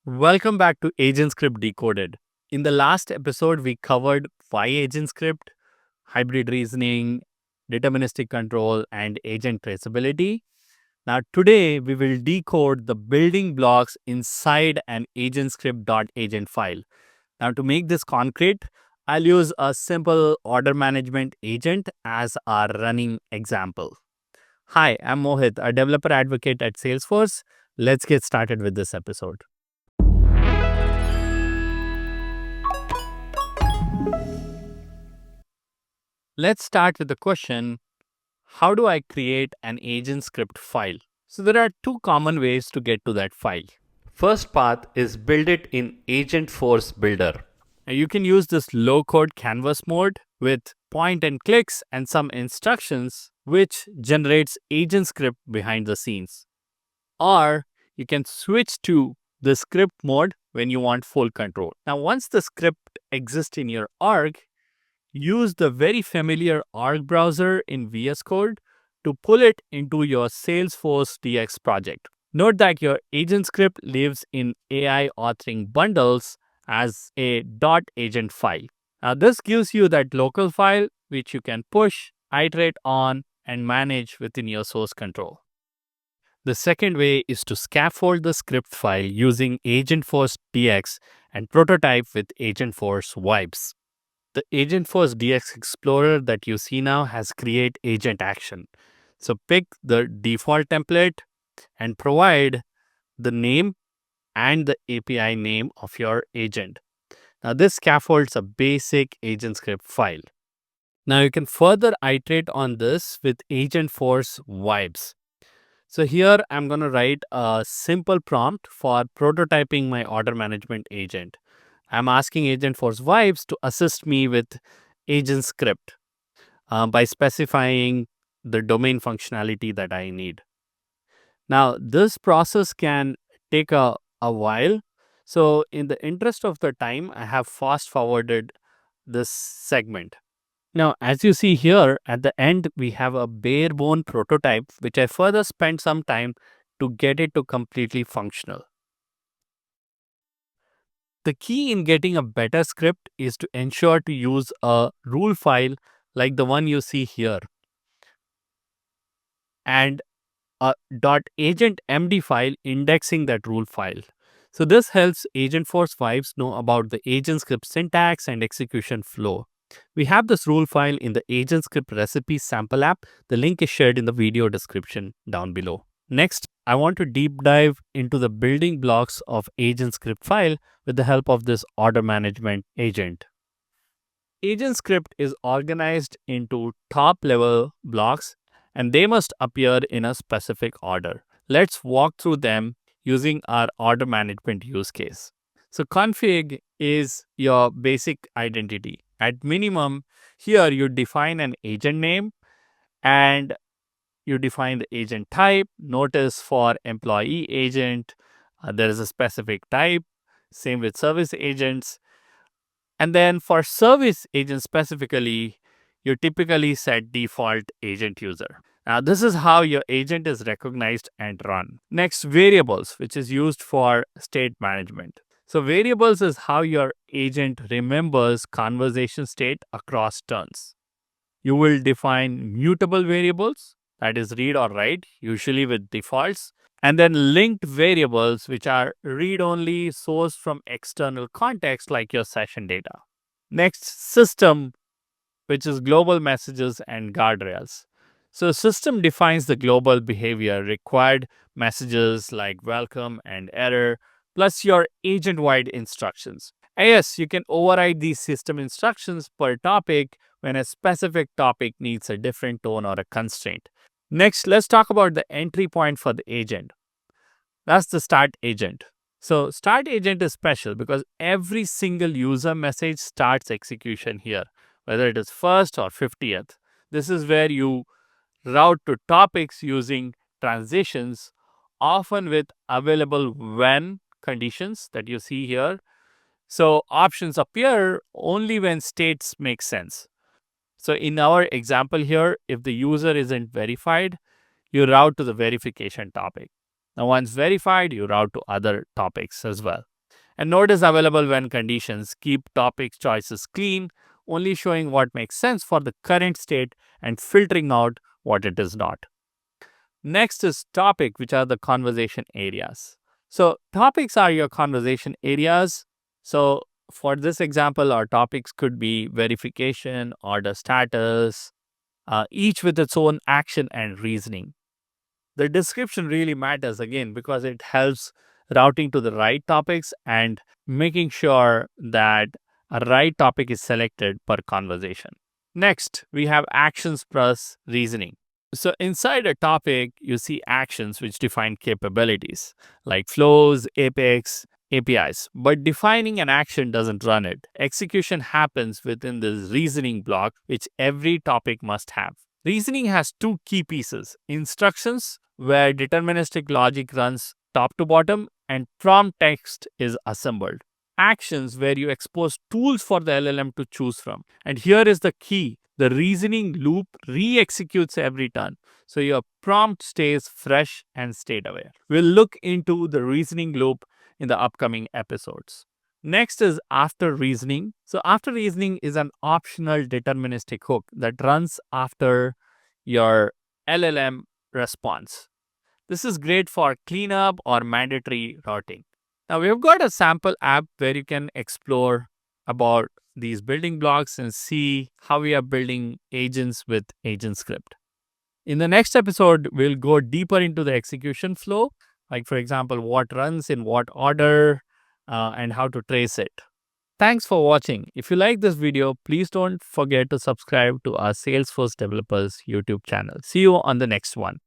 Welcome back to Agentscript Decoded. In the last episode, we covered why Agentscript, hybrid reasoning, deterministic control, and agent traceability. Now, today we will decode the building blocks inside an Agentscript.agent file. Now, to make this concrete, I'll use a simple order management agent as our running example. Hi, I'm Mohith, a developer advocate at Salesforce. Let's get started with this episode. Let's start with the question, how do I create an Agentscript file? So there are two common ways to get to that file. First path is build it in Agentforce Builder. Now you can use this low-code canvas mode with point and clicks and some instructions which generates Agentscript behind the scenes. Or you can switch to the script mode when you want full control. Now once the script exists in your org, use the very familiar org browser in VS Code to pull it into your Salesforce DX project. Note that your Agentscript lives in AI authoring bundles as a .agent file. Now this gives you that local file which you can push, iterate on, and manage within your source control. The second way is to scaffold the script file using Agentforce DX and prototype with Agentforce vibes. The Agentforce DX Explorer that you see now has create agent action. So pick the default template and provide the name and the API name of your agent. Now this scaffolds a basic Agentscript file. Now you can further iterate on this with Agentforce vibes. So here I'm going to write a simple prompt for prototyping my order management agent. I'm asking Agentforce vibes to assist me with Agentscript by specifying the domain functionality that I need. Now, this process can take a while. So in the interest of the time, I have fast forwarded this segment. Now, as you see here, at the end, we have a bare bone prototype, which I further spent some time to get it to completely functional. The key in getting a better script is to ensure to use a rule file like the one you see here and a .agentmd file indexing that rule file. So this helps Agentforce vibes know about the Agentscript syntax and execution flow. We have this rule file in the Agentscript recipe sample app. The link is shared in the video description down below. Next, I want to deep dive into the building blocks of Agentscript file with the help of this order management agent. Agentscript is organized into top level blocks and they must appear in a specific order. Let's walk through them using our order management use case. So config is your basic identity. At minimum, here you define an agent name and you define the agent type. Notice for employee agent, there is a specific type. Same with service agents. And then for service agents specifically, you typically set default agent user. Now, this is how your agent is recognized and run. Next, variables, which is used for state management. So variables is how your agent remembers conversation state across turns. You will define mutable variables, that is read or write, usually with defaults, and then linked variables, which are read-only sourced from external context like your session data. Next, system, which is global messages and guardrails. So system defines the global behavior, required messages like welcome and error, plus your agent-wide instructions. And yes, you can override these system instructions per topic when a specific topic needs a different tone or a constraint. Next, let's talk about the entry point for the agent. That's the start agent. So start agent is special because every single user message starts execution here, whether it is first or 50th. This is where you route to topics using transitions, often with available when conditions that you see here. So options appear only when states make sense. So in our example here, if the user isn't verified, you route to the verification topic. Now, once verified, you route to other topics as well. And node is available when conditions. Keep topic choices clean, only showing what makes sense for the current state and filtering out what it is not. Next is topic, which are the conversation areas. So topics are your conversation areas. So for this example, our topics could be verification, order status, each with its own action and reasoning. The description really matters again because it helps routing to the right topics and making sure that a right topic is selected per conversation. Next, we have actions plus reasoning. So inside a topic, you see actions which define capabilities like flows, Apex, APIs. But defining an action doesn't run it. Execution happens within this reasoning block, which every topic must have. Reasoning has two key pieces: instructions, where deterministic logic runs top to bottom, and prompt text is assembled. Actions, where you expose tools for the LLM to choose from. And here is the key. The reasoning loop re-executes every turn, so your prompt stays fresh and state aware. We'll look into the reasoning loop in the upcoming episodes. Next is after reasoning. So after reasoning is an optional deterministic hook that runs after your LLM response. This is great for cleanup or mandatory routing. Now we've got a sample app where you can explore about these building blocks and see how we are building agents with AgentScript. In the next episode, we'll go deeper into the execution flow, like for example, what runs in what order and how to trace it. Thanks for watching. If you like this video, please don't forget to subscribe to our Salesforce Developers YouTube channel. See you on the next one.